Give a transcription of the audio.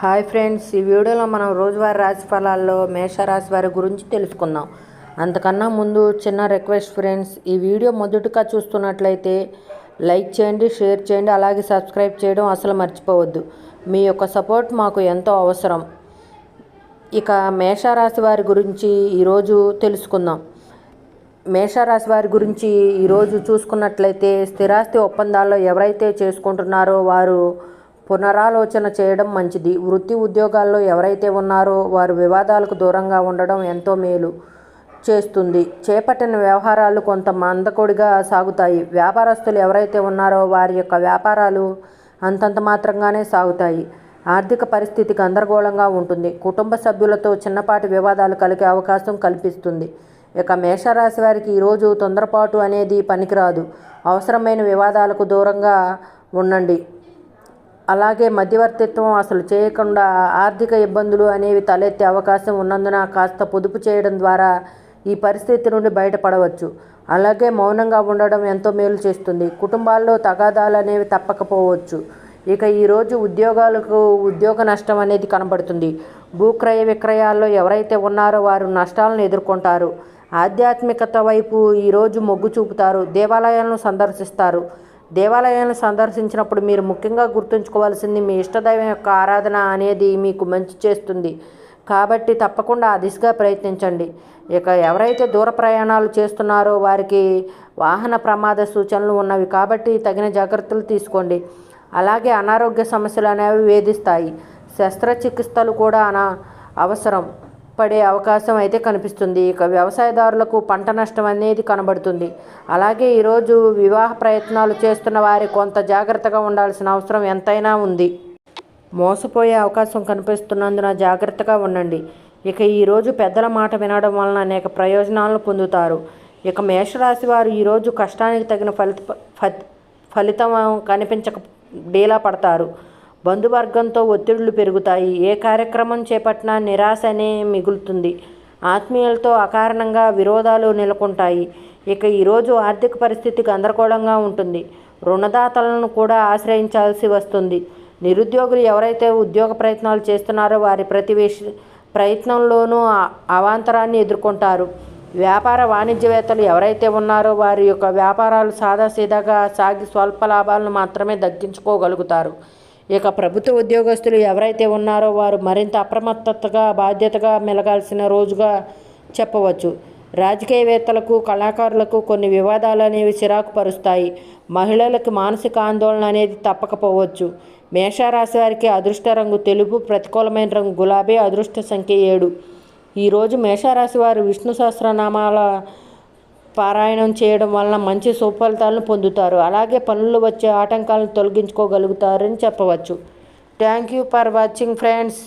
Hi friends, ఈ వీడియోలో మనం రోజువారీ రాశి ఫలాల్లో మేషరాశి వారి గురించి తెలుసుకుందాం. అంతకన్నా ముందు చిన్న రిక్వెస్ట్ ఫ్రెండ్స్, ఈ వీడియో మొదటిగా చూస్తున్నట్లయితే లైక్ చేయండి, షేర్ చేయండి, అలాగే సబ్స్క్రైబ్ చేయడం అసలు మర్చిపోవద్దు. మీ యొక్క సపోర్ట్ మాకు ఎంతో అవసరం. ఇక మేషరాశి వారి గురించి ఈరోజు తెలుసుకుందాం. మేషరాశి వారి గురించి ఈరోజు చూసుకున్నట్లయితే స్థిరాస్తి ఒప్పందాల్లో ఎవరైతే చేసుకుంటున్నారో వారు పునరాలోచన చేయడం మంచిది. వృత్తి ఉద్యోగాల్లో ఎవరైతే ఉన్నారో వారు వివాదాలకు దూరంగా ఉండడం ఎంతో మేలు చేస్తుంది. చేపట్టిన వ్యవహారాలు కొంత మందకొడిగా సాగుతాయి. వ్యాపారస్తులు ఎవరైతే ఉన్నారో వారి యొక్క వ్యాపారాలు అంతంత మాత్రంగానే సాగుతాయి. ఆర్థిక పరిస్థితి గందరగోళంగా ఉంటుంది. కుటుంబ సభ్యులతో చిన్నపాటి వివాదాలు కలిగే అవకాశం కల్పిస్తుంది. ఇక మేషరాశి వారికి ఈరోజు తొందరపాటు అనేది పనికిరాదు. అవసరమైన వివాదాలకు దూరంగా ఉండండి. అలాగే మధ్యవర్తిత్వం అసలు చేయకుండా ఆర్థిక ఇబ్బందులు అనేవి తలెత్తే అవకాశం ఉన్నందున కాస్త పొదుపు చేయడం ద్వారా ఈ పరిస్థితి నుండి బయటపడవచ్చు. అలాగే మౌనంగా ఉండడం ఎంతో మేలు చేస్తుంది. కుటుంబాల్లో తగాదాలు అనేవి తప్పకపోవచ్చు. ఇక ఈరోజు ఉద్యోగ నష్టం అనేది కనబడుతుంది. భూక్రయ విక్రయాల్లో ఎవరైతే ఉన్నారో వారు నష్టాలను ఎదుర్కొంటారు. ఆధ్యాత్మికత వైపు ఈరోజు మొగ్గు చూపుతారు. దేవాలయాలను సందర్శిస్తారు. దేవాలయాలను సందర్శించినప్పుడు మీరు ముఖ్యంగా గుర్తుంచుకోవాల్సింది మీ ఇష్టదైవం యొక్క ఆరాధన అనేది మీకు మంచి చేస్తుంది. కాబట్టి తప్పకుండా ఆ దిశగా ప్రయత్నించండి. ఇక ఎవరైతే దూర ప్రయాణాలు చేస్తున్నారో వారికి వాహన ప్రమాద సూచనలు ఉన్నవి కాబట్టి తగిన జాగ్రత్తలు తీసుకోండి. అలాగే అనారోగ్య సమస్యలు అనేవి వేధిస్తాయి. శస్త్రచికిత్సలు కూడా అవసరం పడే అవకాశం అయితే కనిపిస్తుంది. ఇక వ్యవసాయదారులకు పంట నష్టం అనేది కనబడుతుంది. అలాగే ఈరోజు వివాహ ప్రయత్నాలు చేస్తున్న వారి కొంత జాగ్రత్తగా ఉండాల్సిన అవసరం ఎంతైనా ఉంది. మోసపోయే అవకాశం కనిపిస్తున్నందున జాగ్రత్తగా ఉండండి. ఇక ఈరోజు పెద్దల మాట వినడం వలన అనేక ప్రయోజనాలను పొందుతారు. ఇక మేషరాశి వారు ఈరోజు కష్టానికి తగిన ఫలితం కనిపించక డీలా పడతారు. బంధువర్గంతో ఒత్తిడులు పెరుగుతాయి. ఏ కార్యక్రమం చేపట్టినా నిరాశనే మిగులుతుంది. ఆత్మీయులతో అకారణంగా విరోధాలు నెలకొంటాయి. ఇక ఈరోజు ఆర్థిక పరిస్థితి గందరగోళంగా ఉంటుంది. రుణదాతలను కూడా ఆశ్రయించాల్సి వస్తుంది. నిరుద్యోగులు ఎవరైతే ఉద్యోగ ప్రయత్నాలు చేస్తున్నారో వారి ప్రతి ప్రయత్నంలోనూ అవాంతరాన్ని ఎదుర్కొంటారు. వ్యాపార వాణిజ్యవేత్తలు ఎవరైతే ఉన్నారో వారి యొక్క వ్యాపారాలు సాదాసీదాగా సాగి స్వల్ప లాభాలను మాత్రమే దక్కించుకోగలుగుతారు. ఇక ప్రభుత్వ ఉద్యోగస్తులు ఎవరైతే ఉన్నారో వారు మరింత అప్రమత్తతగా బాధ్యతగా మెలగాల్సిన రోజుగా చెప్పవచ్చు. రాజకీయవేత్తలకు కళాకారులకు కొన్ని వివాదాలు అనేవి చిరాకు పరుస్తాయి. మహిళలకు మానసిక ఆందోళన అనేది తప్పకపోవచ్చు. మేషరాశి వారికి అదృష్ట రంగు తెలుపు, ప్రతికూలమైన రంగు గులాబీ, అదృష్ట సంఖ్య 7. ఈరోజు మేషరాశి వారు విష్ణు సహస్రనామాల పారాయణం చేయడం వలన మంచి సుఫలితాలను పొందుతారు. అలాగే పనులు వచ్చే ఆటంకాలను తొలగించుకోగలుగుతారని చెప్పవచ్చు. Thank you for watching friends.